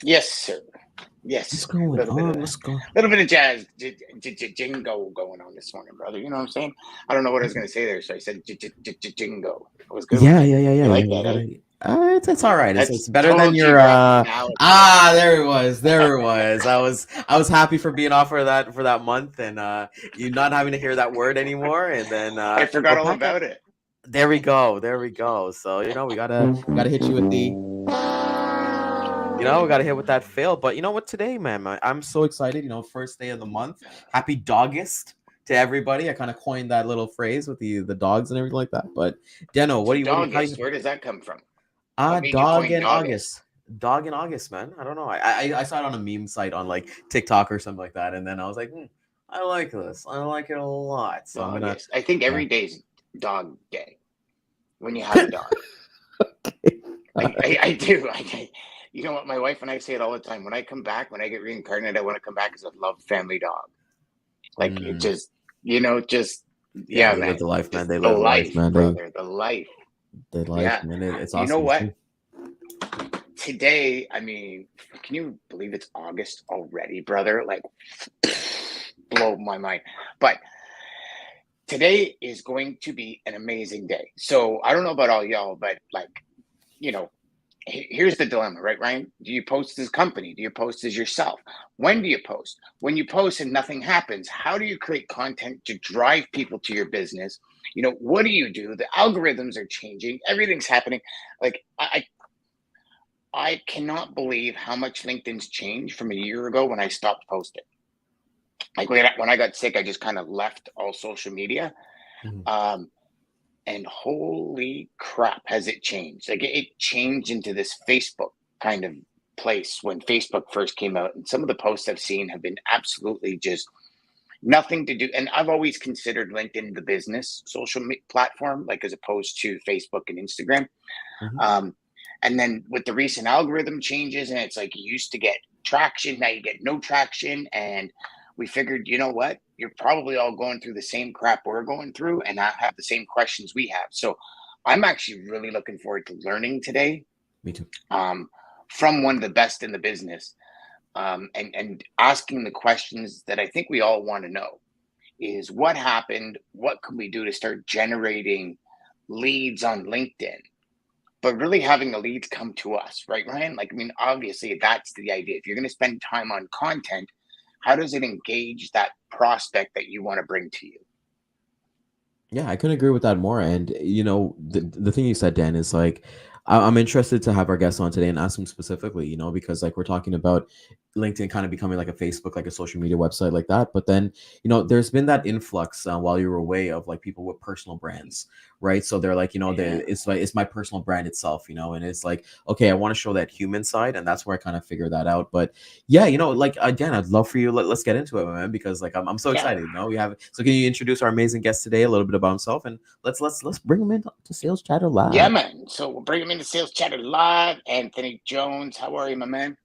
Yes, sir. Yes. What's going on? What's going on? A little bit of jazz jingo going on this morning, brother. You know what I'm saying? I don't know what I was going to say there, so I said jingo. It was good. Yeah. You like that, eh? It's all right. It's better told than you, your bro. Now it's there it was. I was happy for being off for that month and you not having to hear that word anymore, and then I forgot all about it. There we go. So we gotta hit you with the we gotta hit with that fail. But you know what, today, man, I'm so excited. First day of the month. Happy Dogist to everybody. I kind of coined that little phrase with the dogs and everything like that. But Deno, where does that come from? Dog in August. Dog in August, man. I don't know. I saw it on a meme site on like TikTok or something like that, and then I was like, I like this. I like it a lot. So I think every day's dog day when you have a dog. I do. You know what? My wife and I say it all the time. When I come back, when I get reincarnated, I want to come back as a loved family dog. Like it just, man. They live the life, man. They live the life, man. Brother, the life. The life, man. It's awesome. You know what? Today, I mean, can you believe it's August already, brother? Like, blow my mind. But today is going to be an amazing day. So I don't know about all y'all, but here's the dilemma, right, Ryan? Do you post as a company? Do you post as yourself? When do you post? When you post and nothing happens, how do you create content to drive people to your business? What do you do? The algorithms are changing. Everything's happening. Like, I cannot believe how much LinkedIn's changed from a year ago when I stopped posting. Like when I got sick, I just kind of left all social media. Mm-hmm. And holy crap, has it changed? Like it changed into this Facebook kind of place when Facebook first came out. And some of the posts I've seen have been absolutely just nothing to do. And I've always considered LinkedIn the business social platform, like as opposed to Facebook and Instagram. Mm-hmm. And then with the recent algorithm changes, and it's like you used to get traction, now you get no traction. And we figured, you know what? You're probably all going through the same crap we're going through, and I have the same questions we have. So I'm actually really looking forward to learning today. Me too. From one of the best in the business, and asking the questions that I think we all want to know is what happened? What can we do to start generating leads on LinkedIn? But really having the leads come to us, right, Ryan? Like, I mean, obviously that's the idea. If you're going to spend time on content, how does it engage that prospect that you want to bring to you? Yeah, I couldn't agree with that more. And, the thing you said, Dan, is like, I'm interested to have our guests on today and ask them specifically, because like we're talking about LinkedIn kind of becoming like a Facebook, like a social media website like that. But then, there's been that influx while you were away of like people with personal brands, right? So they're like, it's my personal brand itself, and it's like, okay, I want to show that human side. And that's where I kind of figure that out. But yeah, like, again, I'd love for you. Let's get into it, man, because like, I'm so excited. So can you introduce our amazing guest today a little bit about himself, and let's bring him in to Sales Chatter Live. Yeah, man. So we'll bring him into Sales Chatter Live. Anthony Jones, how are you, my man?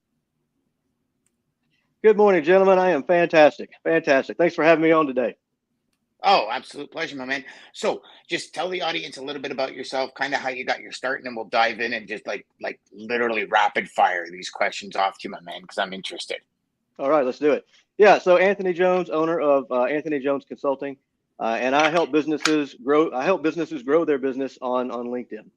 Good morning, gentlemen. I am fantastic. Thanks for having me on today. Oh, absolute pleasure, my man. So just tell the audience a little bit about yourself, kind of how you got your start, and then we'll dive in and just like literally rapid fire these questions off to you, my man, because I'm interested. All right, let's do it. Yeah, so Anthony Jones, owner of Anthony Jones Consulting, and I help businesses grow. Their business on LinkedIn,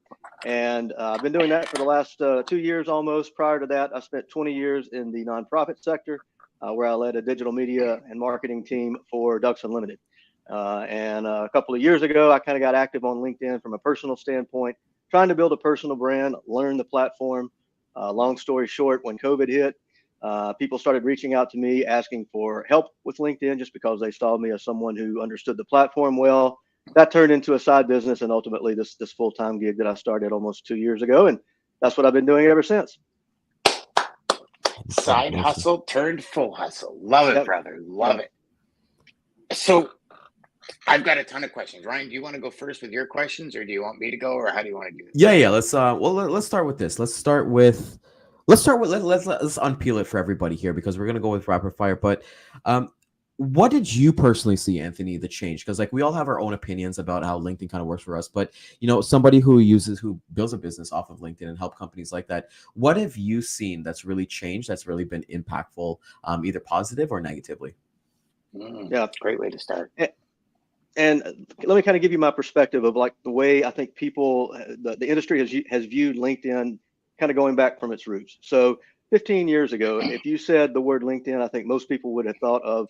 and I've been doing that for the last 2 years almost. Prior to that, I spent 20 years in the nonprofit sector, where I led a digital media and marketing team for Ducks Unlimited. And a couple of years ago, I kind of got active on LinkedIn from a personal standpoint, trying to build a personal brand, learn the platform. Long story short, when COVID hit, people started reaching out to me asking for help with LinkedIn just because they saw me as someone who understood the platform well. That turned into a side business and ultimately this full-time gig that I started almost 2 years ago. And that's what I've been doing ever since. Side hustle turned full hustle. Love it, Yep. brother. Love it. So I've got a ton of questions. Ryan, do you want to go first with your questions, or do you want me to go, or how do you want to do this? Yeah. Let's let's start with this. Let's let's unpeel it for everybody here because we're gonna go with rapid fire. But what did you personally see, Anthony, the change? Because like we all have our own opinions about how LinkedIn kind of works for us, but somebody who builds a business off of LinkedIn and help companies like that, what have you seen that's really changed, that's really been impactful, either positive or negatively? Yeah, great way to start. And let me kind of give you my perspective of like the way I think people, the industry has viewed LinkedIn kind of going back from its roots. So 15 years ago, if you said the word LinkedIn, I think most people would have thought of,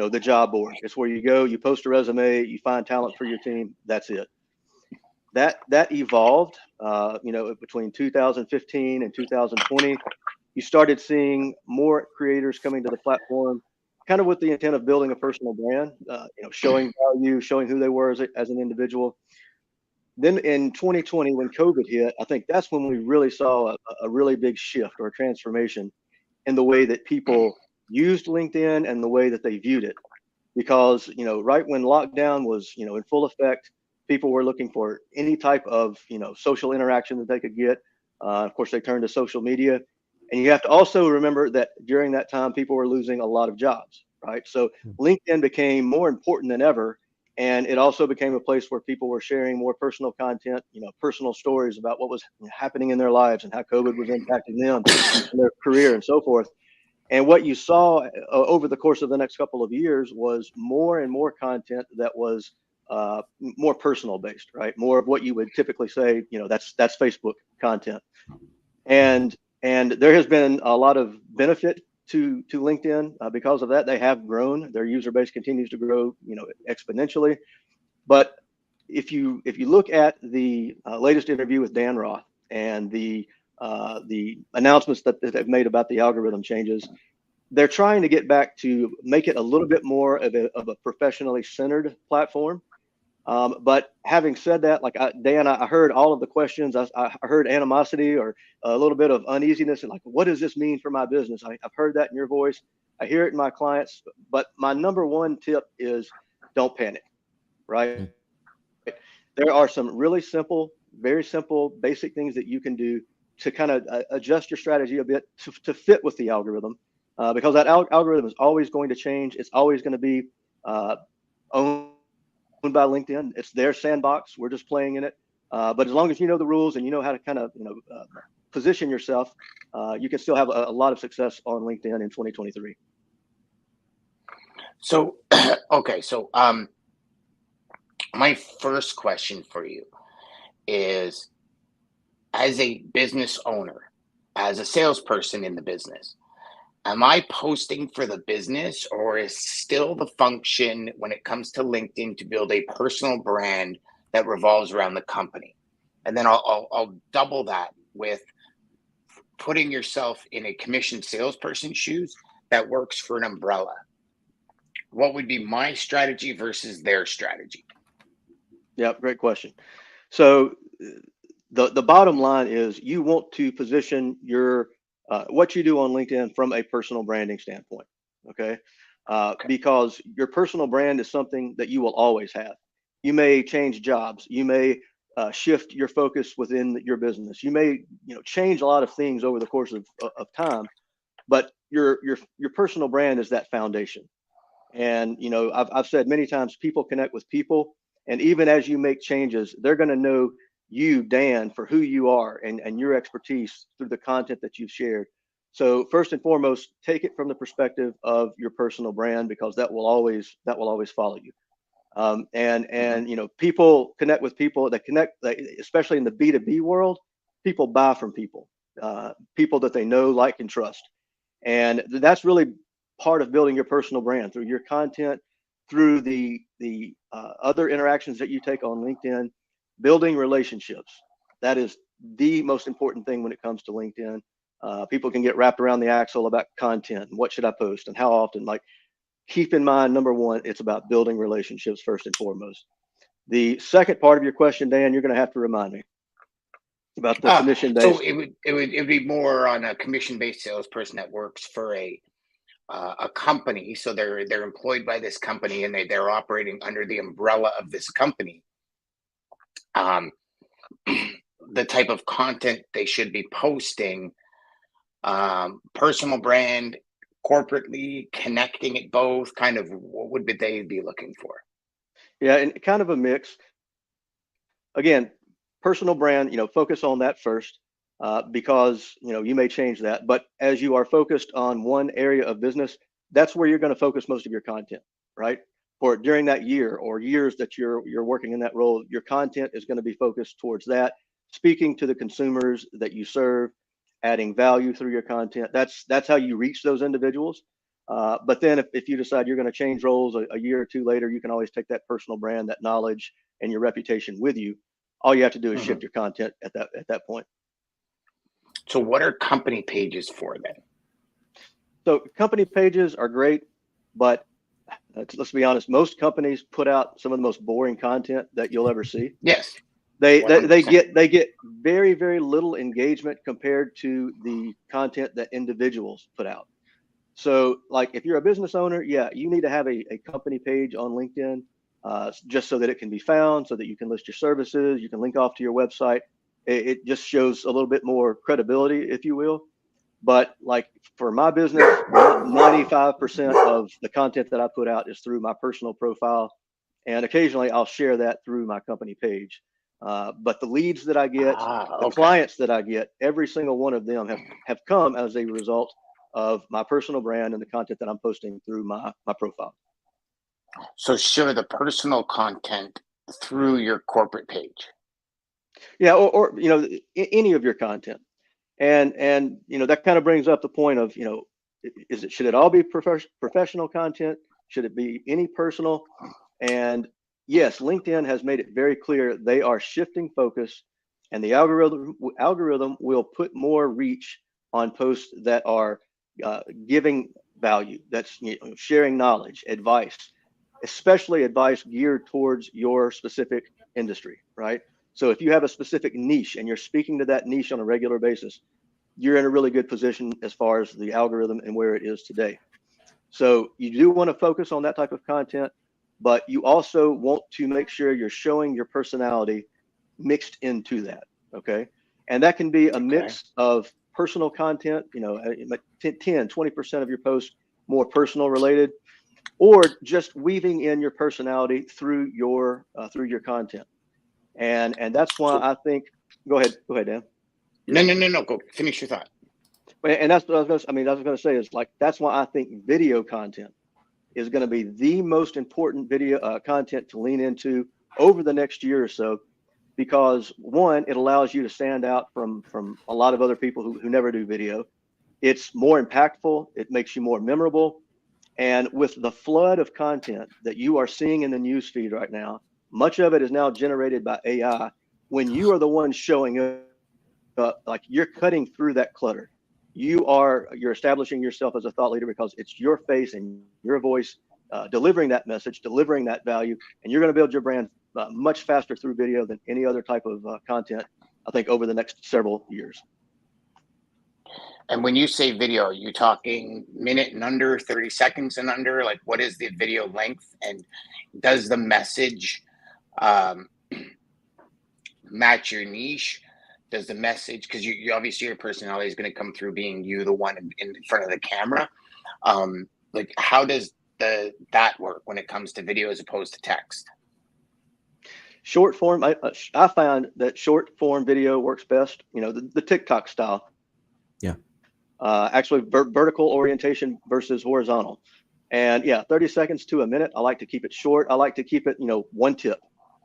the job board. It's where you go, you post a resume, you find talent for your team. That's it. That evolved, between 2015 and 2020. You started seeing more creators coming to the platform, kind of with the intent of building a personal brand, showing value, showing who they were as an individual. Then in 2020, when COVID hit, I think that's when we really saw a really big shift or transformation in the way that people used LinkedIn and the way that they viewed it. Because, right when lockdown was, in full effect, people were looking for any type of, social interaction that they could get. Of course, they turned to social media. And you have to also remember that during that time, people were losing a lot of jobs, right? So LinkedIn became more important than ever. And it also became a place where people were sharing more personal content, personal stories about what was happening in their lives and how COVID was impacting them and their career and so forth. And what you saw over the course of the next couple of years was more and more content that was more personal based, right? More of what you would typically say, that's Facebook content. And there has been a lot of benefit to LinkedIn because of that. They have grown. Their user base continues to grow, exponentially. But if you look at the latest interview with Dan Roth and the announcements that they've made about the algorithm changes, they're trying to get back to make it a little bit more of a professionally centered platform. But having said that, like Dan, I heard all of the questions. I heard animosity or a little bit of uneasiness and like, what does this mean for my business? I've heard that in your voice. I hear it in my clients. But my number one tip is don't panic, right? There are some really simple, very simple, basic things that you can do to kind of adjust your strategy a bit to fit with the algorithm, because that algorithm is always going to change. It's always going to be owned by LinkedIn. It's their sandbox. We're just playing in it. But as long as you know the rules and you know how to kind of position yourself, you can still have a lot of success on LinkedIn in 2023. So, okay. So, my first question for you is, as a business owner, as a salesperson in the business, am I posting for the business, or is still the function when it comes to LinkedIn to build a personal brand that revolves around the company? And then I'll double that with putting yourself in a commissioned salesperson's shoes that works for an umbrella. What would be my strategy versus their strategy? Yeah, great question. So the bottom line is you want to position your what you do on LinkedIn from a personal branding standpoint, okay? Because your personal brand is something that you will always have. You may change jobs. You may shift your focus within your business. You may change a lot of things over the course of time, but your personal brand is that foundation. And I've said many times, people connect with people, and even as you make changes, they're going to know you, Dan, for who you are and your expertise through the content that you've shared. So first and foremost, take it from the perspective of your personal brand, because that will always follow you. And people connect with people that connect, especially in the B2B world. People buy from people, people that they know, like, and trust. And that's really part of building your personal brand through your content, through the other interactions that you take on LinkedIn, building relationships. That is the most important thing when it comes to LinkedIn. People can get wrapped around the axle about content. What should I post and how often? Like, keep in mind, number one, it's about building relationships first and foremost. The second part of your question, Dan, you're going to have to remind me about the commission based. So it would be more on a commission based salesperson that works for a company. So they're employed by this company and they're operating under the umbrella of this company. The type of content they should be posting, personal brand, corporately, connecting it both, kind of what would they be looking for? Yeah, and kind of a mix. Again, personal brand, focus on that first, because you may change that. But as you are focused on one area of business, that's where you're going to focus most of your content, right? Or during that year or years that you're working in that role, your content is going to be focused towards that, speaking to the consumers that you serve, adding value through your content. That's how you reach those individuals. But then if you decide you're going to change roles a year or two later, you can always take that personal brand, that knowledge, and your reputation with you. All you have to do is shift your content at that point. So what are company pages for then? So company pages are great, but let's be honest, most companies put out some of the most boring content that you'll ever see. Yes. They get very, very little engagement compared to the content that individuals put out. So like if you're a business owner, yeah, you need to have a company page on LinkedIn, just so that it can be found, so that you can list your services, you can link off to your website. It just shows a little bit more credibility, if you will. But like for my business, 95% of the content that I put out is through my personal profile. And occasionally I'll share that through my company page. But the leads that I get, the clients that I get, every single one of them have come as a result of my personal brand and the content that I'm posting through my profile. So share the personal content through your corporate page. Yeah, or any of your content. And that kind of brings up the point of, should it all be professional content? Should it be any personal? And yes, LinkedIn has made it very clear they are shifting focus, and the algorithm will put more reach on posts that are giving value, that's sharing knowledge, advice, especially advice geared towards your specific industry, right? So if you have a specific niche and you're speaking to that niche on a regular basis, you're in a really good position as far as the algorithm and where it is today. So you do want to focus on that type of content, but you also want to make sure you're showing your personality mixed into that, okay? And that can be a mix of personal content, 10-20% of your posts more personal related, or just weaving in your personality through your content. And that's why I think, go ahead, Dan. No, go finish your thought. And that's what I was going to say is like, that's why I think video content is going to be the most important video content to lean into over the next year or so, because one, it allows you to stand out from a lot of other people who never do video. It's more impactful. It makes you more memorable. And with the flood of content that you are seeing in the news feed right now, much of it is now generated by AI. When you are the one showing up, like you're cutting through that clutter, you're establishing yourself as a thought leader because it's your face and your voice delivering that message, delivering that value, and you're going to build your brand much faster through video than any other type of content, I think, over the next several years. And when you say video, are you talking minute and under, 30 seconds and under? Like, what is the video length? And does the message match your niche? Does the message, because you obviously your personality is going to come through being you, the one in front of the camera. Like, how does that work when it comes to video as opposed to text? Short form, I find that short form video works best. The TikTok style. Yeah. Actually, vertical orientation versus horizontal. And yeah, 30 seconds to a minute. I like to keep it short. I like to keep it, one tip,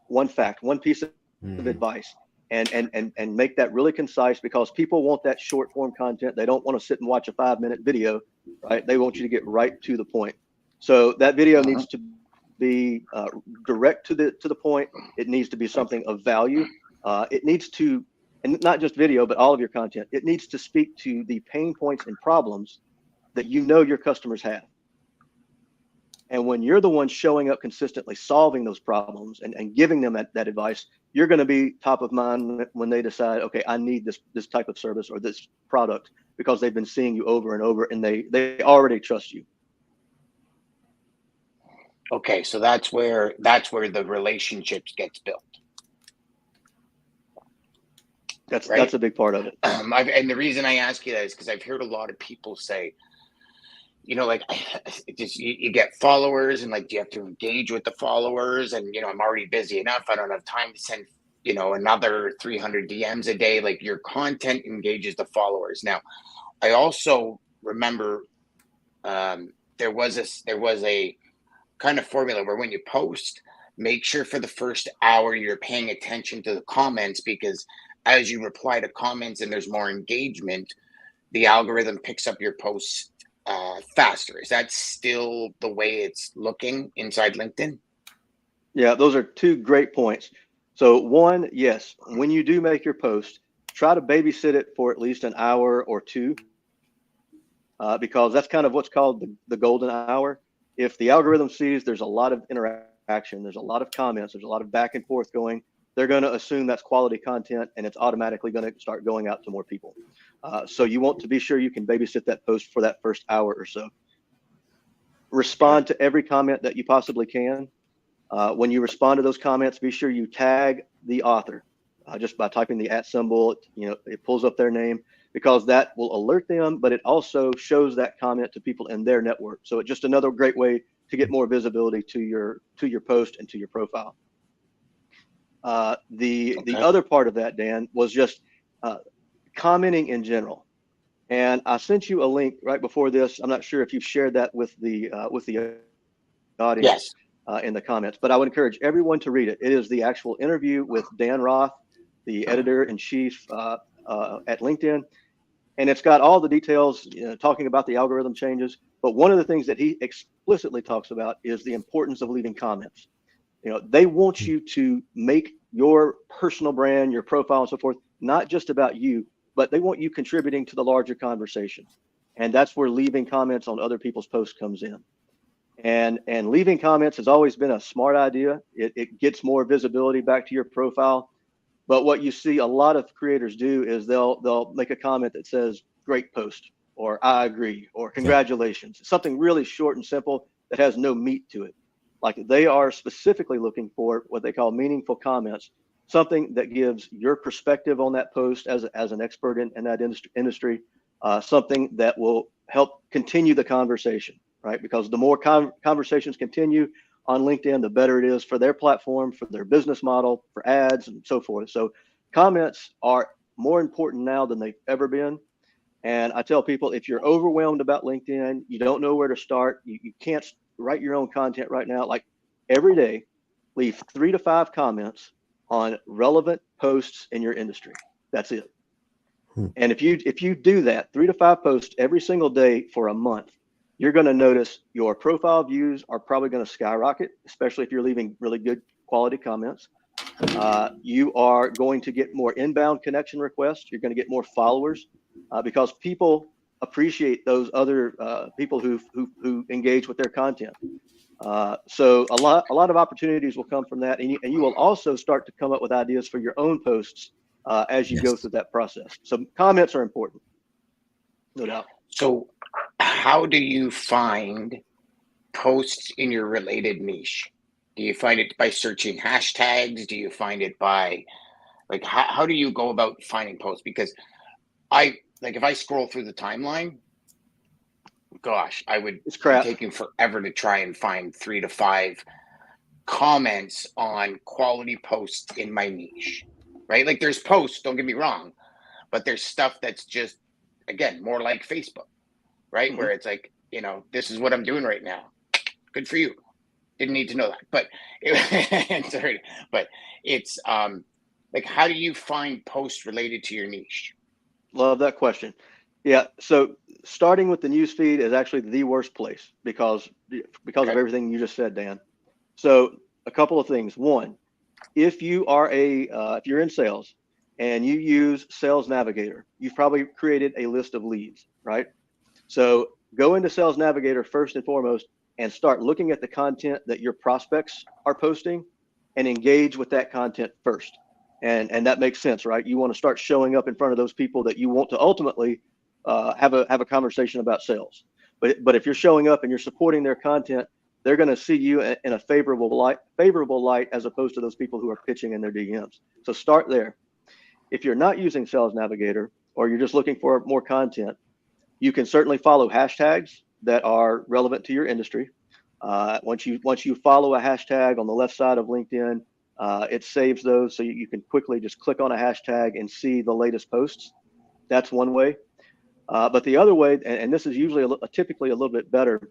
one fact, one piece of advice, and make that really concise, because people want that short form content. They don't want to sit and watch a 5-minute video, right? They want you to get right to the point. So that video needs to be direct to the point. It needs to be something of value. It needs to, and not just video, but all of your content. It needs to speak to the pain points and problems that you know your customers have. And when you're the one showing up consistently, solving those problems and giving them that advice, you're going to be top of mind when they decide, okay, I need this type of service or this product, because they've been seeing you over and over, and they already trust you. Okay, so that's where the relationships gets built. That's right? a big part of it. And the reason I ask you that is because I've heard a lot of people say, like, just you get followers, and like, you have to engage with the followers, and I'm already busy enough. I don't have time to send another 300 DMs a day. Like, your content engages the followers. Now, I also remember there was a kind of formula where when you post, make sure for the first hour you're paying attention to the comments, because as you reply to comments and there's more engagement, the algorithm picks up your posts faster. Is that still the way it's looking inside LinkedIn? Yeah, those are two great points. So one, yes, when you do make your post, try to babysit it for at least an hour or two, because that's kind of what's called the golden hour. If the algorithm sees there's a lot of interaction, there's a lot of comments, there's a lot of back and forth going, they're going to assume that's quality content, and it's automatically going to start going out to more people. So you want to be sure you can babysit that post for that first hour or so. Respond to every comment that you possibly can. When you respond to those comments, be sure you tag the author just by typing the @ symbol. It pulls up their name, because that will alert them, but it also shows that comment to people in their network. So it's just another great way to get more visibility to your post and to your profile. The other part of that, Dan, was just commenting in general. And I sent you a link right before this. I'm not sure if you've shared that with the audience. Yes. In the comments, but I would encourage everyone to read it. It is the actual interview with Dan Roth, the editor-in-chief at LinkedIn, and it's got all the details, talking about the algorithm changes. But one of the things that he explicitly talks about is the importance of leaving comments. They want you to make your personal brand, your profile, and so forth, not just about you, but they want you contributing to the larger conversation. And that's where leaving comments on other people's posts comes in. And leaving comments has always been a smart idea. It gets more visibility back to your profile. But what you see a lot of creators do is they'll make a comment that says, "Great post," or "I agree," or "Congratulations." Something really short and simple that has no meat to it. Like, they are specifically looking for what they call meaningful comments, something that gives your perspective on that post as an expert in that industry, something that will help continue the conversation. Right? Because the more conversations continue on LinkedIn, the better it is for their platform, for their business model, for ads, and so forth. So comments are more important now than they've ever been. And I tell people, if you're overwhelmed about LinkedIn, you don't know where to start, you can't write your own content right now, like, every day, leave 3 to 5 comments on relevant posts in your industry. That's it. And if you do that, 3 to 5 posts every single day for a month, you're going to notice your profile views are probably going to skyrocket, especially if you're leaving really good quality comments. You are going to get more inbound connection requests. You're going to get more followers, because people appreciate those other people who engage with their content. So a lot of opportunities will come from that, and you will also start to come up with ideas for your own posts as you go through that process. So comments are important, no doubt. So how do you find posts in your related niche? Do you find it by searching hashtags? Do you find it by, like, how do you go about finding posts? Because if I scroll through the timeline, gosh, I would be taking forever to try and find 3 to 5 comments on quality posts in my niche, right? Like, there's posts, don't get me wrong, but there's stuff that's just, again, more like Facebook, right? Where it's like, this is what I'm doing right now. Good for you. Didn't need to know that. But it's like, how do you find posts related to your niche? Love that question. Yeah. So starting with the newsfeed is actually the worst place because of everything you just said, Dan. So a couple of things. One, if you are if you're in sales and you use Sales Navigator, you've probably created a list of leads, right? So go into Sales Navigator first and foremost and start looking at the content that your prospects are posting and engage with that content first. And that makes sense, right? You want to start showing up in front of those people that you want to ultimately have a conversation about sales. But if you're showing up and you're supporting their content, they're going to see you in a favorable light as opposed to those people who are pitching in their DMs. So start there. If you're not using Sales Navigator or you're just looking for more content, you can certainly follow hashtags that are relevant to your industry. Once you follow a hashtag on the left side of LinkedIn, it saves those so you can quickly just click on a hashtag and see the latest posts. That's one way. But the other way, and this is usually typically a little bit better,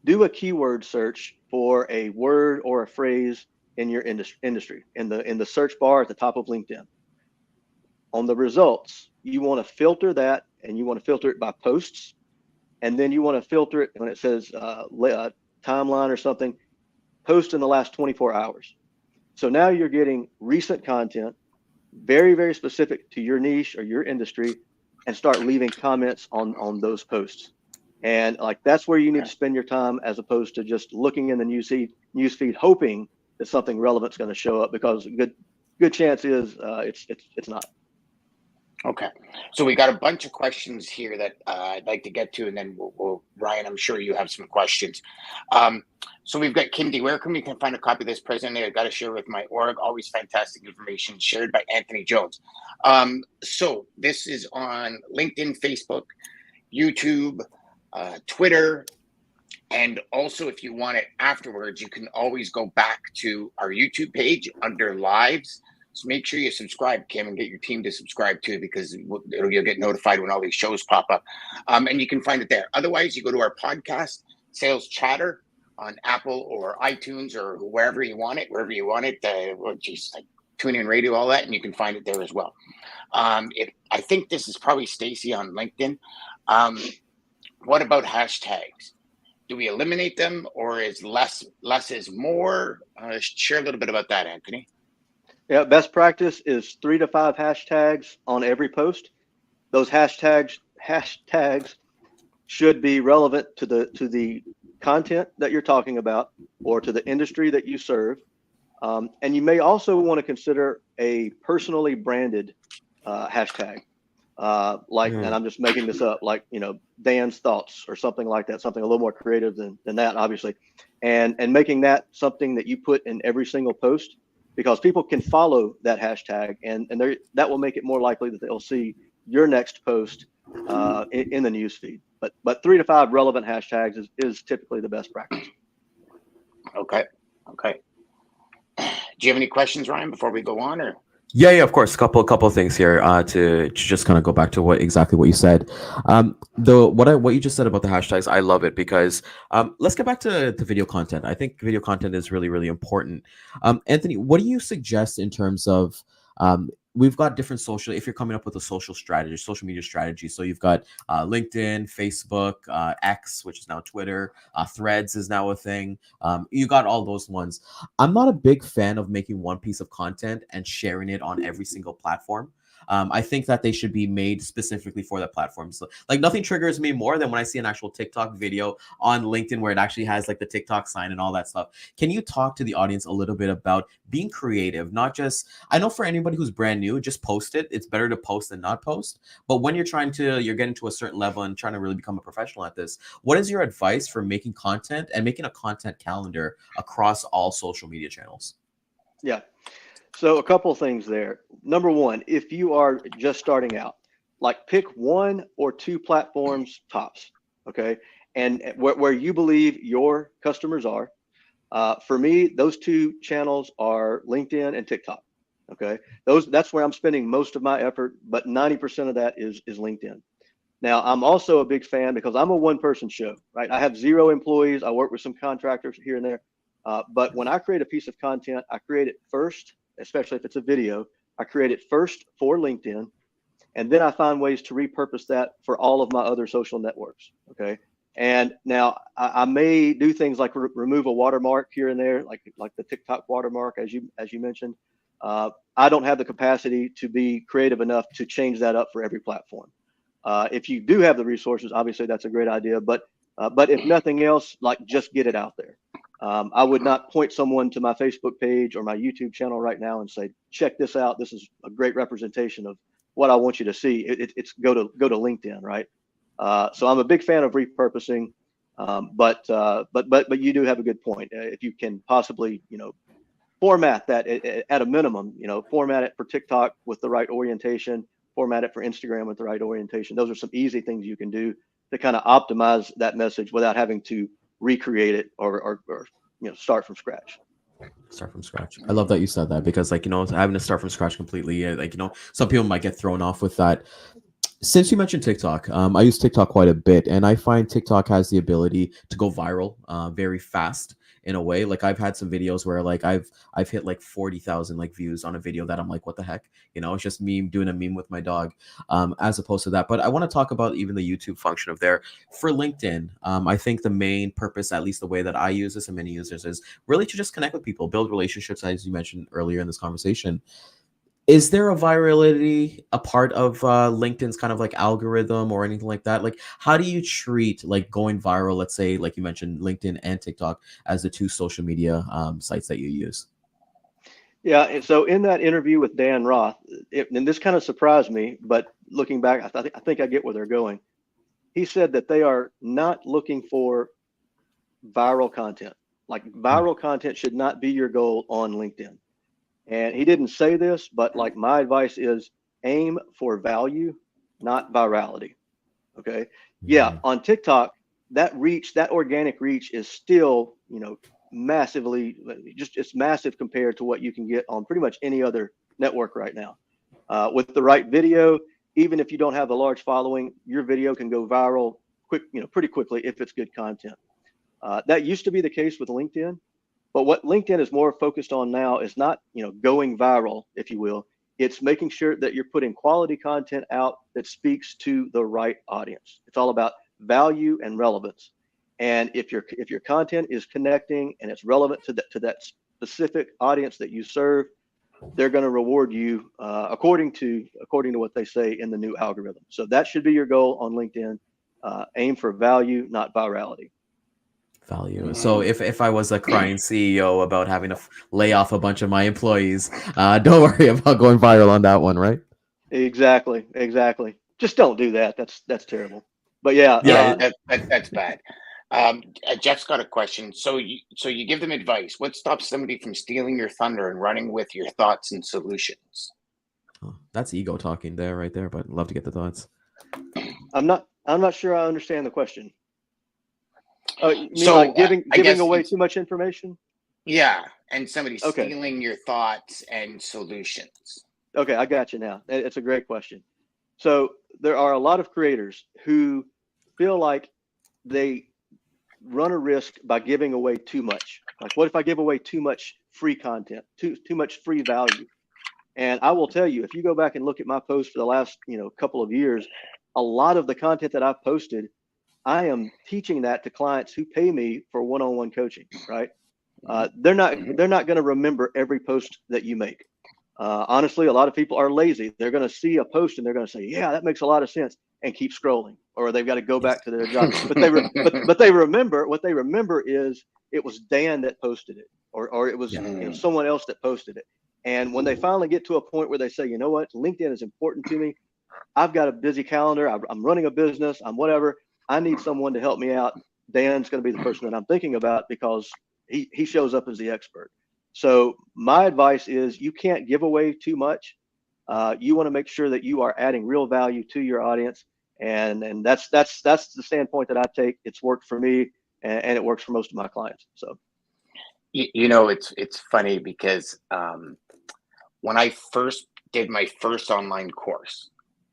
do a keyword search for a word or a phrase in your industry in the search bar at the top of LinkedIn. On the results, you want to filter that, and you want to filter it by posts, and then you want to filter it when it says timeline or something, post in the last 24 hours. So now you're getting recent content, very, very specific to your niche or your industry, and start leaving comments on those posts. And like that's where you need to spend your time, as opposed to just looking in the newsfeed hoping that something relevant is going to show up, because good chance is it's not. Okay, so we got a bunch of questions here that I'd like to get to, and then we'll Ryan, I'm sure you have some questions. So we've got Kindy. Where can we find a copy of this presently? I've got to share with my org. Always fantastic information shared by Anthony Jones. So this is on LinkedIn, Facebook, YouTube, Twitter, and also if you want it afterwards, you can always go back to our YouTube page under Lives. So make sure you subscribe, Kim, and get your team to subscribe too, because you'll get notified when all these shows pop up. And you can find it there. Otherwise, you go to our podcast, Sales Chatter, on Apple or iTunes or wherever you want it, like TuneIn Radio, all that, and you can find it there as well. I think this is probably Stacy on LinkedIn. What about hashtags? Do we eliminate them, or is less is more? Share a little bit about that, Anthony. Yeah, best practice is 3 to 5 hashtags on every post. Those hashtags should be relevant to the content that you're talking about or to the industry that you serve. And you may also want to consider a personally branded hashtag, and I'm just making this up, like, Dan's Thoughts or something like that, something a little more creative than that, obviously, and making that something that you put in every single post, because people can follow that hashtag, and that will make it more likely that they'll see your next post in the newsfeed. But 3 to 5 relevant hashtags is typically the best practice. Okay. Do you have any questions, Ryan, before we go on, or? Yeah, of course. A couple of things here to just kind of go back to exactly what you said. What you just said about the hashtags, I love it, because let's get back to video content. I think video content is really, really important. Anthony, what do you suggest in terms of we've got different social, if you're coming up with a social media strategy. So you've got LinkedIn, Facebook, X, which is now Twitter, Threads is now a thing. You got all those ones. I'm not a big fan of making one piece of content and sharing it on every single platform. I think that they should be made specifically for that platform. So like nothing triggers me more than when I see an actual TikTok video on LinkedIn where it actually has like the TikTok sign and all that stuff. Can you talk to the audience a little bit about being creative? Not just, I know for anybody who's brand new, just post it. It's better to post than not post. But when you're getting to a certain level and trying to really become a professional at this, what is your advice for making content and making a content calendar across all social media channels? Yeah. So a couple of things there. Number one, if you are just starting out, like pick 1 or 2 platforms tops, okay? And where you believe your customers are. For me, those 2 channels are LinkedIn and TikTok, okay? That's where I'm spending most of my effort, but 90% of that is LinkedIn. Now, I'm also a big fan because I'm a one-person show, right? I have 0 employees. I work with some contractors here and there. But when I create a piece of content, I create it first, especially if it's a video, I create it first for LinkedIn, and then I find ways to repurpose that for all of my other social networks, okay? And now I may do things like remove a watermark here and there, like the TikTok watermark, as you mentioned. I don't have the capacity to be creative enough to change that up for every platform. If you do have the resources, obviously that's a great idea. But if nothing else, like just get it out there. I would not point someone to my Facebook page or my YouTube channel right now and say, check this out. This is a great representation of what I want you to see. It's go to LinkedIn, right? So I'm a big fan of repurposing, but you do have a good point. If you can possibly, format that at a minimum, format it for TikTok with the right orientation, format it for Instagram with the right orientation. Those are some easy things you can do to kind of optimize that message without having to recreate it or start from scratch. Start from scratch. I love that you said that, because having to start from scratch completely, some people might get thrown off with that. Since you mentioned TikTok, I use TikTok quite a bit, and I find TikTok has the ability to go viral very fast in a way. Like I've had some videos where like I've hit like 40,000 like views on a video that I'm like, what the heck? It's just me doing a meme with my dog, as opposed to that. But I want to talk about even the YouTube function of there for LinkedIn. I think the main purpose, at least the way that I use this and many users, is really to just connect with people, build relationships, as you mentioned earlier in this conversation. Is there a virality a part of LinkedIn's kind of like algorithm or anything like that? Like, how do you treat like going viral, let's say, like you mentioned, LinkedIn and TikTok as the two social media sites that you use? Yeah, and so in that interview with Dan Roth, and this kind of surprised me, but looking back, I think I get where they're going. He said that they are not looking for viral content. Like viral content should not be your goal on LinkedIn. And he didn't say this, but like my advice is aim for value, not virality. Okay. Yeah. On TikTok, that organic reach is still, massively, it's massive compared to what you can get on pretty much any other network right now. With the right video, even if you don't have a large following, your video can go viral pretty quickly if it's good content. That used to be the case with LinkedIn. But what LinkedIn is more focused on now is not, going viral, if you will. It's making sure that you're putting quality content out that speaks to the right audience. It's all about value and relevance. And if your content is connecting and it's relevant to that specific audience that you serve, they're going to reward you according to what they say in the new algorithm. So that should be your goal on LinkedIn. Aim for value, not virality. Value. So if I was a crying CEO about having to lay off a bunch of my employees, don't worry about going viral on that one, right? Exactly. Just don't do that. That's terrible. But yeah, that's bad. Jeff's got a question. So you give them advice. What stops somebody from stealing your thunder and running with your thoughts and solutions? Oh, that's ego talking there, right there. But I'd love to get the thoughts. I'm not sure I understand the question. Oh, you mean like giving away too much information? Yeah, and somebody stealing your thoughts and solutions. Okay, I got you now. It's a great question. So there are a lot of creators who feel like they run a risk by giving away too much. Like, what if I give away too much free content, too much free value? And I will tell you, if you go back and look at my posts for the last couple of years, a lot of the content that I've posted, I am teaching that to clients who pay me for one-on-one coaching, right? They're not going to remember every post that you make. Honestly, a lot of people are lazy. They're going to see a post and they're going to say, yeah, that makes a lot of sense, and keep scrolling, or they've got to go back to their job. But they remember, what they remember is it was Dan that posted it, or it was someone else that posted it. And when they finally get to a point where they say, you know what, LinkedIn is important to me. I've got a busy calendar. I'm running a business. I'm whatever. I need someone to help me out. Dan's going to be the person that I'm thinking about because he shows up as the expert. So my advice is you can't give away too much. You want to make sure that you are adding real value to your audience. And that's the standpoint that I take. It's worked for me and it works for most of my clients. So, it's funny because when I first did my first online course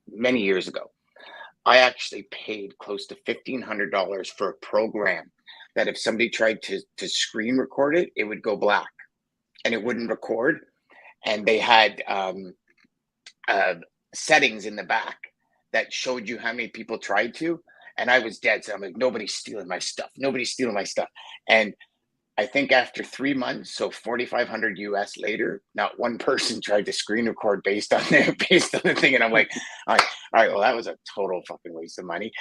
many years ago, I actually paid close to $1,500 for a program that if somebody tried to screen record it, it would go black and it wouldn't record. And they had settings in the back that showed you how many people tried to. And I was dead. So I'm like, nobody's stealing my stuff. Nobody's stealing my stuff. And I think after 3 months, so 4,500 US later, not one person tried to screen record based on the thing. And I'm like, all right, well, that was a total fucking waste of money.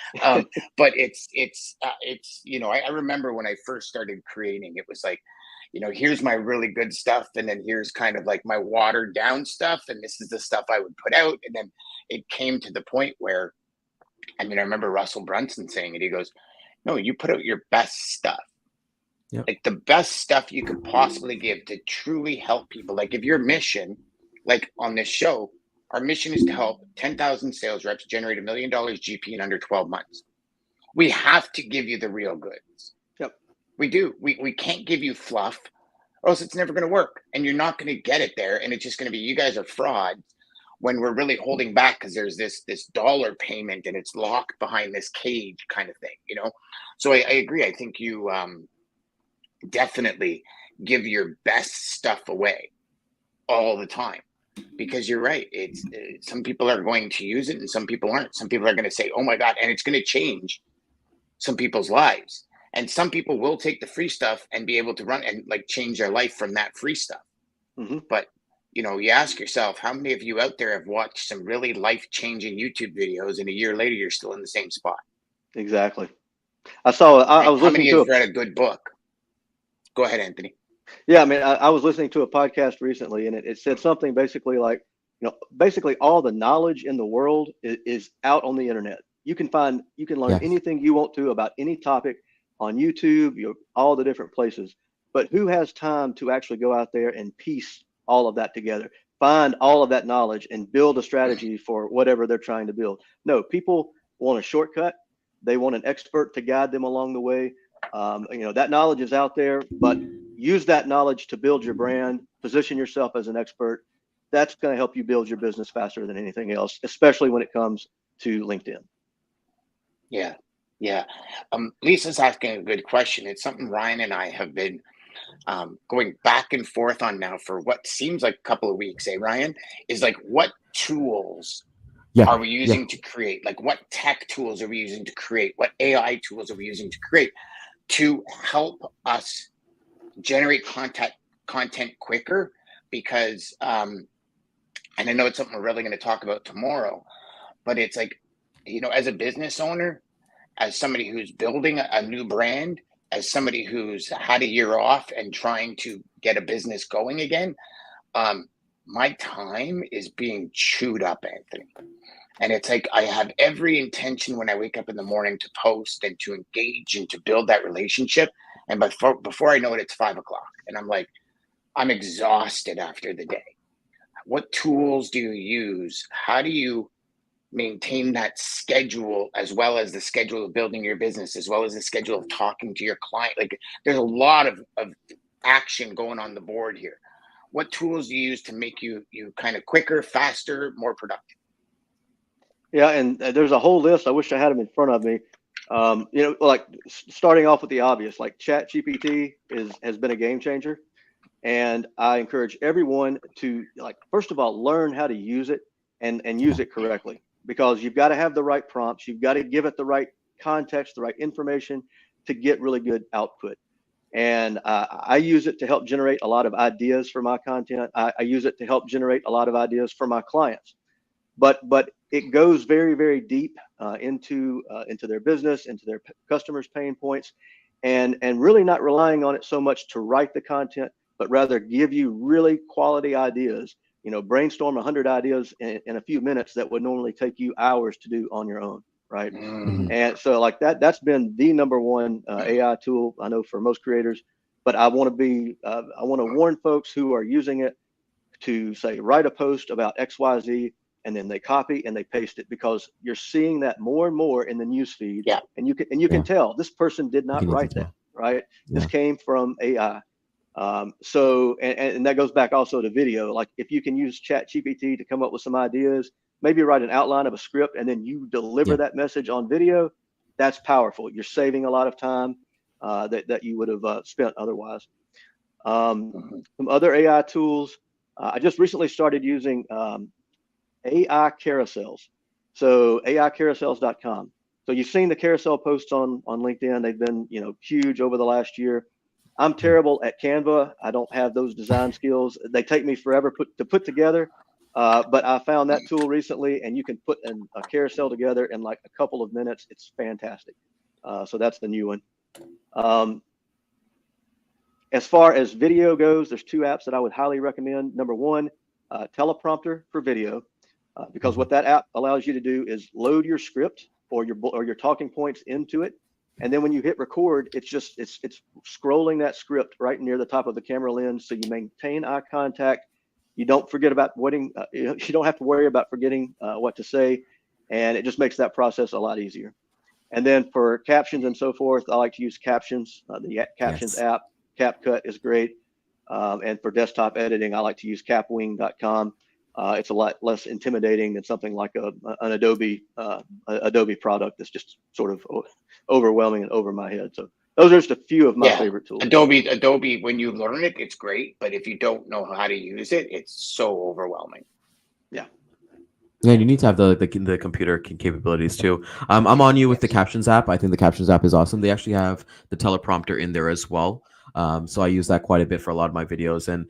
But it's I remember when I first started creating, it was like, here's my really good stuff, and then here's kind of like my watered down stuff, and this is the stuff I would put out. And then it came to the point where, I remember Russell Brunson saying it. He goes, no, you put out your best stuff. Yep. Like the best stuff you could possibly give to truly help people. Like if your mission, like on this show, our mission is to help 10,000 sales reps generate $1 million GP in under 12 months. We have to give you the real goods. Yep. We do. We can't give you fluff, or else it's never going to work. And you're not going to get it there. And it's just going to be, you guys are frauds, when we're really holding back because there's this dollar payment and it's locked behind this cage kind of thing, So I agree. I think you definitely give your best stuff away all the time, because you're right. It's some people are going to use it and some people aren't. Some people are going to say, oh my God, and it's going to change some people's lives. And some people will take the free stuff and be able to run and like change their life from that free stuff. Mm-hmm. But you ask yourself, how many of you out there have watched some really life-changing YouTube videos and a year later you're still in the same spot? Exactly. I was listening to read a good book? Go ahead, Anthony. Yeah, I was listening to a podcast recently, and it said something basically like, basically all the knowledge in the world is out on the internet. You can learn anything you want to about any topic on YouTube, all the different places. But who has time to actually go out there and piece all of that together, find all of that knowledge and build a strategy for whatever they're trying to build? No, people want a shortcut. They want an expert to guide them along the way. That knowledge is out there, but use that knowledge to build your brand, position yourself as an expert. That's going to help you build your business faster than anything else, especially when it comes to LinkedIn. Yeah. Lisa's asking a good question. It's something Ryan and I have been going back and forth on now for what seems like a couple of weeks, Ryan? Is like, what tools are we using to create? Like, what tech tools are we using to create? What AI tools are we using to create to help us generate content quicker? Because, and I know it's something we're really going to talk about tomorrow, but it's like, as a business owner, as somebody who's building a new brand, as somebody who's had a year off and trying to get a business going again, my time is being chewed up, Anthony. And it's like, I have every intention when I wake up in the morning to post and to engage and to build that relationship. And before I know it, it's 5 o'clock. And I'm like, I'm exhausted after the day. What tools do you use? How do you maintain that schedule, as well as the schedule of building your business, as well as the schedule of talking to your client? Like, there's a lot of action going on the board here. What tools do you use to make you kind of quicker, faster, more productive? Yeah, and there's a whole list. I wish I had them in front of me. Like starting off with the obvious, like ChatGPT has been a game changer. And I encourage everyone to, like, first of all, learn how to use it and use it correctly, because you've got to have the right prompts. You've got to give it the right context, the right information to get really good output. And I use it to help generate a lot of ideas for my content. I use it to help generate a lot of ideas for my clients. But it goes very, very deep into their business, into their customers' pain points, and really not relying on it so much to write the content, but rather give you really quality ideas. Brainstorm 100 ideas in a few minutes that would normally take you hours to do on your own, right? Mm-hmm. And so like that's been the number one AI tool I know for most creators. But I want to warn folks who are using it to say, write a post about XYZ, and then they copy and they paste it, because you're seeing that more and more in the newsfeed. Yeah. And you can tell this person did not write that, right? Yeah. This came from AI. So that goes back also to video. Like, if you can use ChatGPT to come up with some ideas, maybe write an outline of a script, and then you deliver that message on video, that's powerful. You're saving a lot of time that you would have spent otherwise. Some other AI tools. I just recently started using AI carousels. So AIcarousels.com. So you've seen the carousel posts on LinkedIn. They've been, huge over the last year. I'm terrible at Canva. I don't have those design skills. They take me forever to put together. But I found that tool recently, and you can put a carousel together in like a couple of minutes. It's fantastic. So that's the new one. As far as video goes, there's 2 apps that I would highly recommend. Number one, Teleprompter for video, because what that app allows you to do is load your script or your talking points into it. And then when you hit record, it's scrolling that script right near the top of the camera lens, so you maintain eye contact. You don't forget about you don't have to worry about forgetting what to say, and it just makes that process a lot easier. And then for captions and so forth, I like to use Captions. The Captions app, CapCut is great. And for desktop editing, I like to use capwing.com. It's a lot less intimidating than something like an Adobe product that's just sort of overwhelming and over my head. So those are just a few of my favorite tools. Adobe, when you learn it, it's great, but if you don't know how to use it, it's so overwhelming. Yeah. Yeah, you need to have the computer capabilities too. I'm on you with the Captions app. I think the Captions app is awesome. They actually have the teleprompter in there as well. So I use that quite a bit for a lot of my videos. And,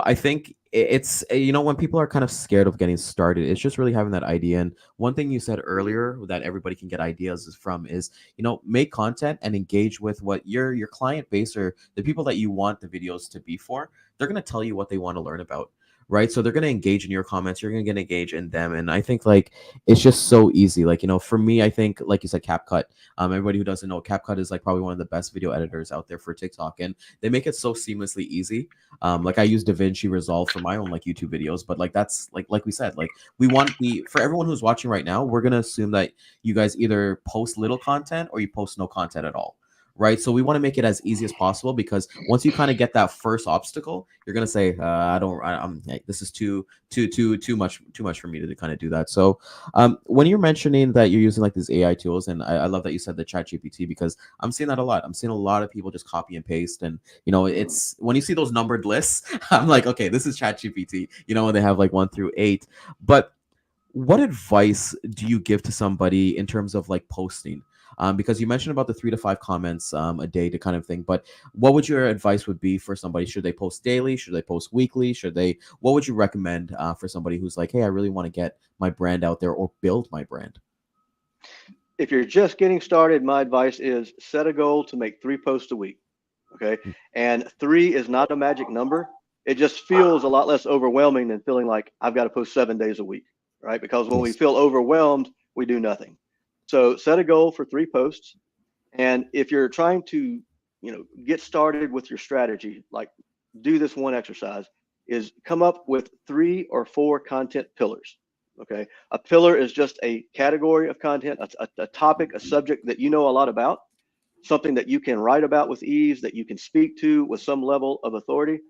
I think it's, when people are kind of scared of getting started, it's just really having that idea. And one thing you said earlier that everybody can get ideas from is, make content and engage with what your client base or the people that you want the videos to be for. They're going to tell you what they want to learn about. Right. So they're going to engage in your comments. You're going to engage in them. And I think it's just so easy. For me, I think, like you said, CapCut, everybody who doesn't know, CapCut is probably one of the best video editors out there for TikTok. And they make it so seamlessly easy. I use DaVinci Resolve for my own YouTube videos. But that's like we said, we want for everyone who's watching right now, we're going to assume that you guys either post little content or you post no content at all. Right. So we want to make it as easy as possible, because once you kind of get that first obstacle, you're going to say, this is too much for me to kind of do that. So when you're mentioning that you're using these AI tools, and I love that you said the ChatGPT, because I'm seeing that a lot. I'm seeing a lot of people just copy and paste. And, it's when you see those numbered lists, I'm like, okay, this is ChatGPT, when they have 1 through 8. But what advice do you give to somebody in terms of posting? Because you mentioned about the 3 to 5 comments a day to kind of thing, but what would your advice would be for somebody? Should they post daily? Should they post weekly? What would you recommend for somebody who's hey, I really want to get my brand out there or build my brand? If you're just getting started, my advice is set a goal to make 3 posts a week. Okay. And 3 is not a magic number. It just feels a lot less overwhelming than feeling like I've got to post 7 days a week, right? Because when we feel overwhelmed, we do nothing. So set a goal for 3 posts. And if you're trying to, get started with your strategy, do this one exercise, is come up with 3 or 4 content pillars. Okay. A pillar is just a category of content, a topic, a subject that you know a lot about, something that you can write about with ease, that you can speak to with some level of authority,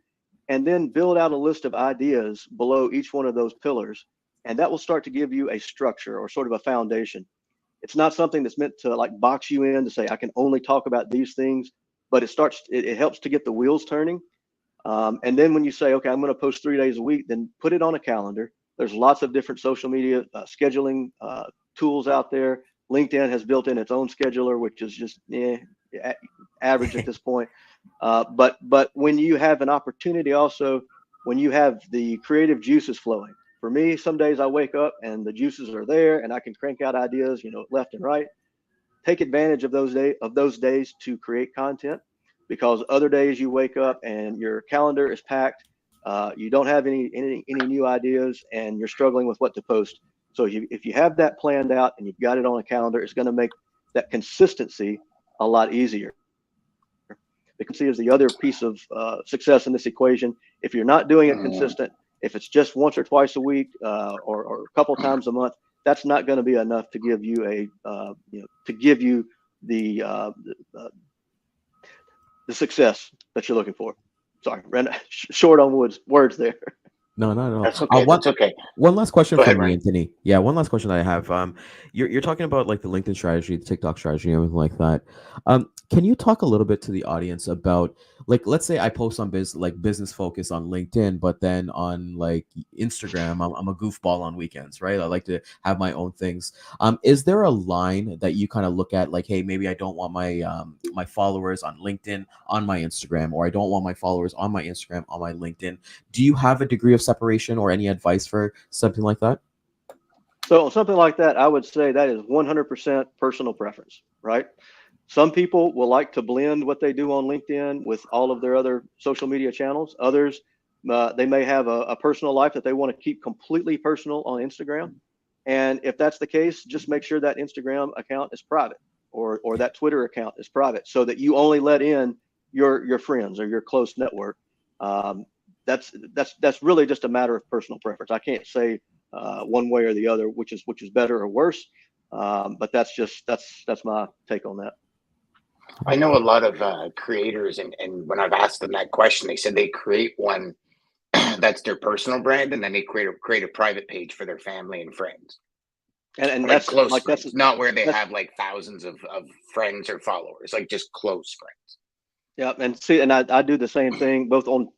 and then build out a list of ideas below each one of those pillars. And that will start to give you a structure or sort of a foundation. It's not something that's meant to box you in to say, I can only talk about these things, but it helps to get the wheels turning. And then when you say, okay, I'm going to post 3 days a week, then put it on a calendar. There's lots of different social media scheduling tools out there. LinkedIn has built in its own scheduler, which is just average at this point. But when you have an opportunity, also when you have the creative juices flowing. For me, some days I wake up and the juices are there and I can crank out ideas, left and right. Take advantage of those days to create content, because other days you wake up and your calendar is packed. You don't have any new ideas and you're struggling with what to post. So if you have that planned out and you've got it on a calendar, it's going to make that consistency a lot easier. Consistency is the other piece of success in this equation. If you're not doing it consistent, if it's just once or twice a week or a couple times a month, that's not going to be enough to give you the success that you're looking for. Sorry, ran short on words there. No, not at all. That's okay. One That's okay. one last question Go ahead, from me, Ryan. Anthony. Yeah, one last question that I have. You're talking about like the LinkedIn strategy, the TikTok strategy, and everything like that. Can you talk a little bit to the audience about, like, let's say I post on business focus on LinkedIn, but then on like Instagram, I'm a goofball on weekends, right? I like to have my own things. Is there a line that you kind of look at, like, hey, maybe I don't want my followers on LinkedIn on my Instagram, or I don't want my followers on my Instagram on my LinkedIn? Do you have a degree of separation or any advice for something like that? So something like that, I would say that is 100% personal preference, right? Some people will like to blend what they do on LinkedIn with all of their other social media channels. Others, they may have a personal life that they want to keep completely personal on Instagram. And if that's the case, just make sure that Instagram account is private, or that Twitter account is private, so that you only let in your friends or your close network. Um, that's really just a matter of personal preference. I can't say one way or the other, which is better or worse. But that's my take on that. I know a lot of creators, and when I've asked them that question, they said they create one that's their personal brand, and then they create a private page for their family and friends, And like that's close like friends, not where they that's have like thousands of friends or followers, like just close friends. yeah. And see, and I do the same thing both on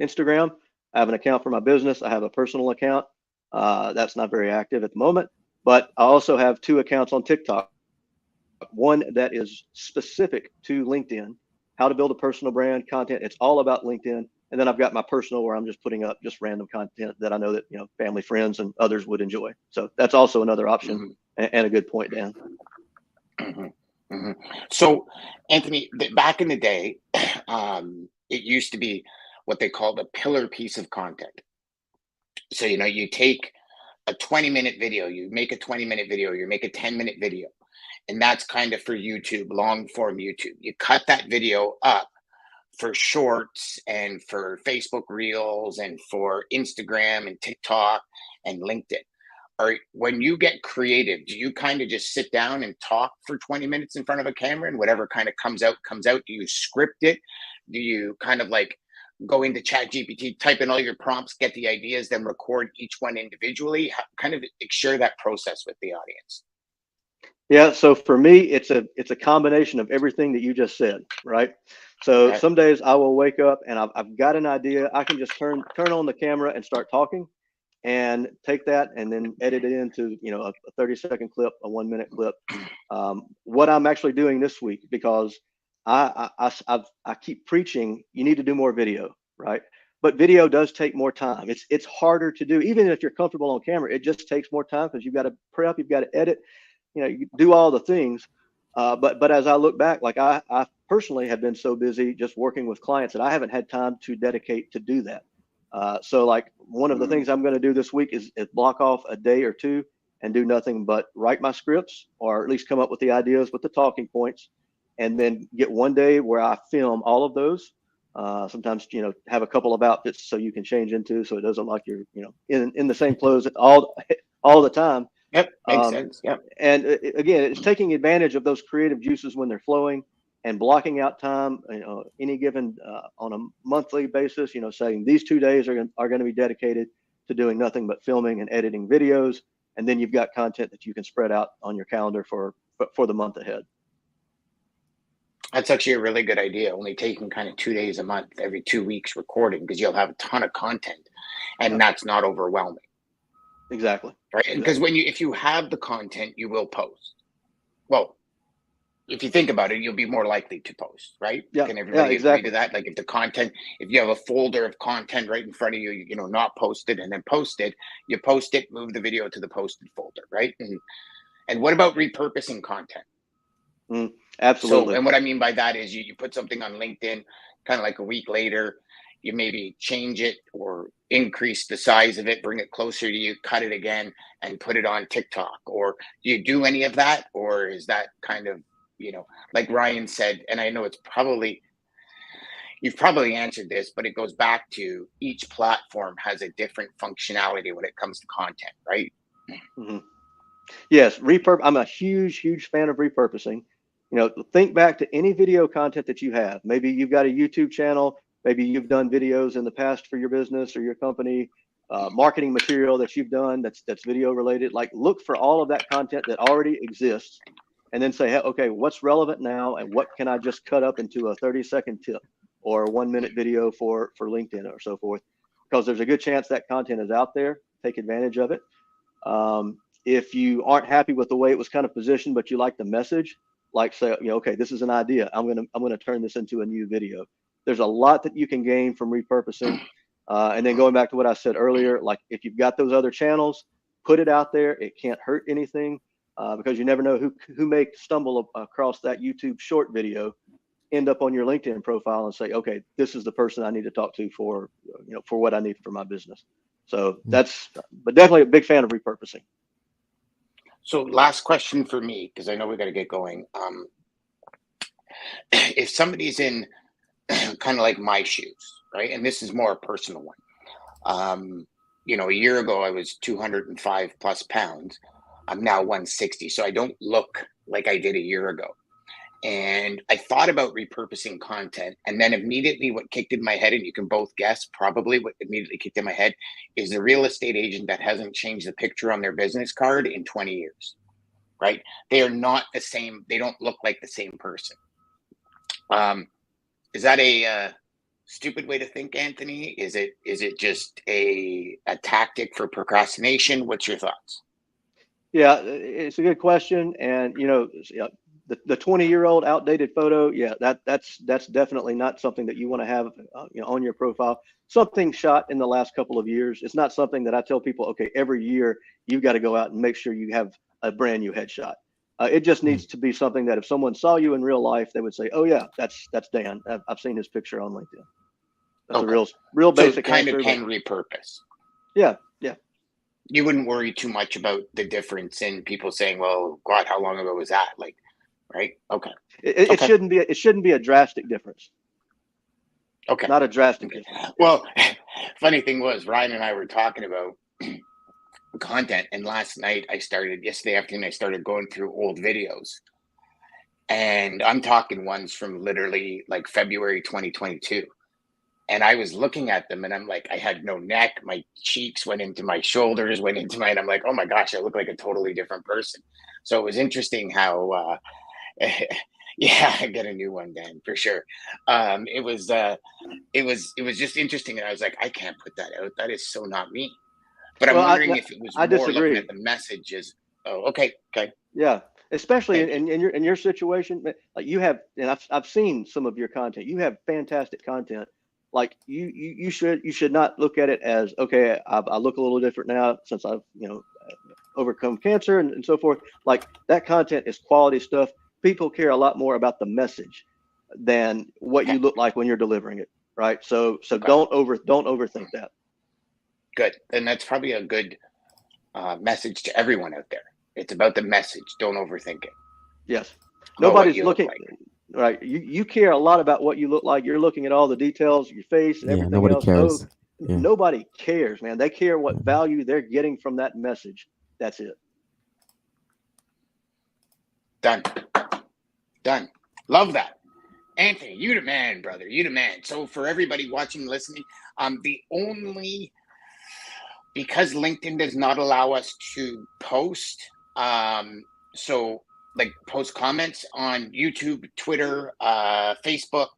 Instagram. I have an account for my business. I have a personal account. That's not very active at the moment, but I also have two accounts on TikTok. One that is specific to LinkedIn, how to build a personal brand content. It's all about LinkedIn. And then I've got my personal where I'm just putting up just random content that I know that, family, friends, and others would enjoy. So that's also another option, Hmm. and a good point, Dan. Hmm. Hmm. So, Anthony, back in the day, it used to be what they called a pillar piece of content. So, you take a 20-minute video, you make a 20-minute video, you make a 10-minute video, and that's kind of for YouTube, long form YouTube. You cut that video up for shorts and for Facebook Reels and for Instagram and TikTok and LinkedIn. Or when you get creative, do you kind of just sit down and talk for 20 minutes in front of a camera, and whatever kind of comes out, comes out? Do you script it? Do you kind of like go into Chat GPT, type in all your prompts, get the ideas, then record each one individually? Kind of share that process with the audience. Yeah, so for me, it's a combination of everything that you just said, right? So Okay. some days I will wake up and I've got an idea. I can just turn on the camera and start talking, and take that and then edit it into a 30-second clip, a 1-minute clip. What I'm actually doing this week, because I keep preaching, you need to do more video, right? But video does take more time. It's harder to do, even if you're comfortable on camera. It just takes more time because you've got to prep, you've got to edit, you do all the things. But as I look back, like I personally have been so busy just working with clients that I haven't had time to dedicate to do that. So like one of the Mm. things I'm going to do this week is block off a day or two and do nothing but write my scripts, or at least come up with the ideas with the talking points, and then get one day where I film all of those. Sometimes have a couple of outfits so you can change into, so it doesn't look like you're in the same clothes all the time. Yep, makes Um, sense. Yep. and again, it's taking advantage of those creative juices when they're flowing, and blocking out time, any given on a monthly basis, saying these 2 days are going to be dedicated to doing nothing but filming and editing videos. And then you've got content that you can spread out on your calendar for the month ahead. That's actually a really good idea. Only taking kind of 2 days a month, every 2 weeks recording, because you'll have a ton of content, Yeah, and that's not overwhelming, exactly. right? Because Exactly. if you have the content, you will post. Well, if you think about it, you'll be more likely to post, right? Yeah. Can Yeah, everybody agree to exactly. that? Like if you have a folder of content right in front of you, not posted and then posted, you post it, move the video to the posted folder, right? And what about repurposing content? Mm, So, absolutely. and what I mean by that is you put something on LinkedIn, kind of like a week later, you maybe change it or increase the size of it, bring it closer to you, cut it again, and put it on TikTok. Or do you do any of that? Or is that kind of, like Ryan said, and I know you've probably answered this, but it goes back to each platform has a different functionality when it comes to content, right? Hmm. Yes, I'm a huge fan of repurposing. Think back to any video content that you have. Maybe you've got a YouTube channel maybe you've done videos in the past for your business or your company, marketing material that you've done that's video related. Like, look for all of that content that already exists, and then say, hey, okay, what's relevant now, and what can I just cut up into a 30-second tip or a 1-minute video for LinkedIn or so forth, because there's a good chance that content is out there. Take advantage of it. If you aren't happy with the way it was kind of positioned, but you like the message, like say, okay, this is an idea. I'm gonna turn this into a new video. There's a lot that you can gain from repurposing. And then going back to what I said earlier, like if you've got those other channels, put it out there. It can't hurt anything, because you never know who may stumble across that YouTube short video, end up on your LinkedIn profile and say, okay, this is the person I need to talk to for what I need for my business. So but definitely a big fan of repurposing. So last question for me, because I know we got to get going. If somebody's in kind of like my shoes, right? And this is more a personal one. A year ago I was 205 plus pounds. I'm now 160. So I don't look like I did a year ago. And I thought about repurposing content, and then immediately what kicked in my head, and you can both guess probably what immediately kicked in my head, is the real estate agent that hasn't changed the picture on their business card in 20 years, right? They are not the same. They don't look like the same person. Is that a stupid way to think, Anthony? Is it just a tactic for procrastination? What's your thoughts? Yeah, it's a good question. And, the 20-year-old outdated photo, yeah, that's definitely not something that you want to have on your profile. Something shot in the last couple of years. It's not something that I tell people, okay, every year you've got to go out and make sure you have a brand new headshot. It just needs to be something that if someone saw you in real life, they would say, oh yeah, that's Dan. I've seen his picture on LinkedIn. That's a real basic so kind answer, of can repurpose. Yeah. You wouldn't worry too much about the difference in people saying, well, God, how long ago was that? Like, right? Okay. It shouldn't be a drastic difference. Okay. Not a drastic difference. Well, funny thing was, Ryan and I were talking about content, and yesterday afternoon, I started going through old videos. And I'm talking ones from literally like February 2022. And I was looking at them and I'm like, I had no neck. My cheeks went into my shoulders, and I'm like, oh my gosh, I look like a totally different person. So it was interesting how, yeah, I get a new one, Dan, for sure. It was just interesting. And I was like, I can't put that out. That is so not me. But I'm wondering if it was more looking at the messages. Oh, okay. Yeah. Especially in your situation, like you have, and I've seen some of your content. You have fantastic content. Like you should not look at it as, okay, I look a little different now since I've overcome cancer and so forth. Like that content is quality stuff. People care a lot more about the message than what you look like when you're delivering it, right? So don't overthink that. Good, and that's probably a good message to everyone out there. It's about the message. Don't overthink it. Yes, nobody's looking. Right, you care a lot about what you look like. You're looking at all the details, your face and everything nobody else. Cares. Nobody cares, man. They care what value they're getting from that message. That's it. Done. Love that. Anthony, you the man, brother. You the man. So for everybody watching and listening, because LinkedIn does not allow us to post, like post comments on YouTube, Twitter, Facebook,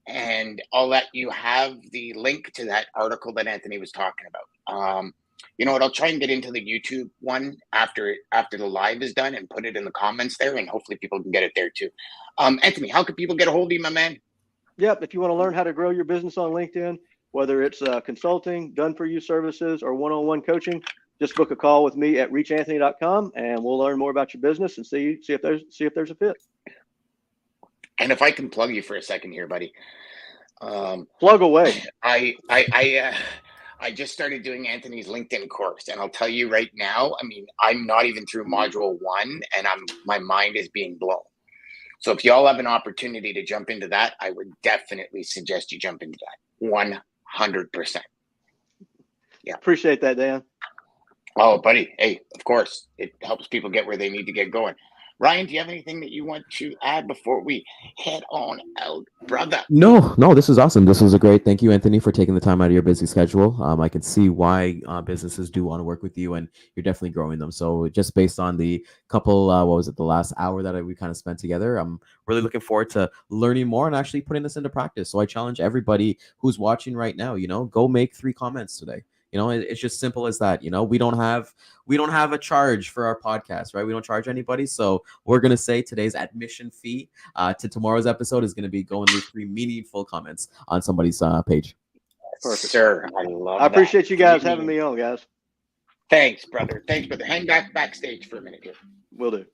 and all that, you have the link to that article that Anthony was talking about. You know what? I'll try and get into the YouTube one after the live is done and put it in the comments there, and hopefully people can get it there too. Anthony, how can people get a hold of you, my man? Yep. If you want to learn how to grow your business on LinkedIn, whether it's consulting, done for you services, or one-on-one coaching, just book a call with me at reachanthony.com, and we'll learn more about your business and see if there's a fit. And if I can plug you for a second here, buddy. Plug away. I just started doing Anthony's LinkedIn course, and I'll tell you right now, I mean, I'm not even through module 1, and my mind is being blown. So if y'all have an opportunity to jump into that, I would definitely suggest you jump into that 100%. Yeah. Appreciate that, Dan. Oh, buddy. Hey, of course, it helps people get where they need to get going. Ryan, do you have anything that you want to add before we head on out, brother? No, this is awesome. This was a great. Thank you, Anthony, for taking the time out of your busy schedule. I can see why businesses do want to work with you, and you're definitely growing them. So just based on the couple, what was it, the last hour that we kind of spent together, I'm really looking forward to learning more and actually putting this into practice. So I challenge everybody who's watching right now, go make 3 comments today. It's just simple as that. We don't have a charge for our podcast, right? We don't charge anybody. So we're going to say today's admission fee to tomorrow's episode is going to be go and leave 3 meaningful comments on somebody's page. Perfect. Sir, I love I appreciate you guys having me on, guys. Thanks, brother. Hang backstage for a minute here. Will do.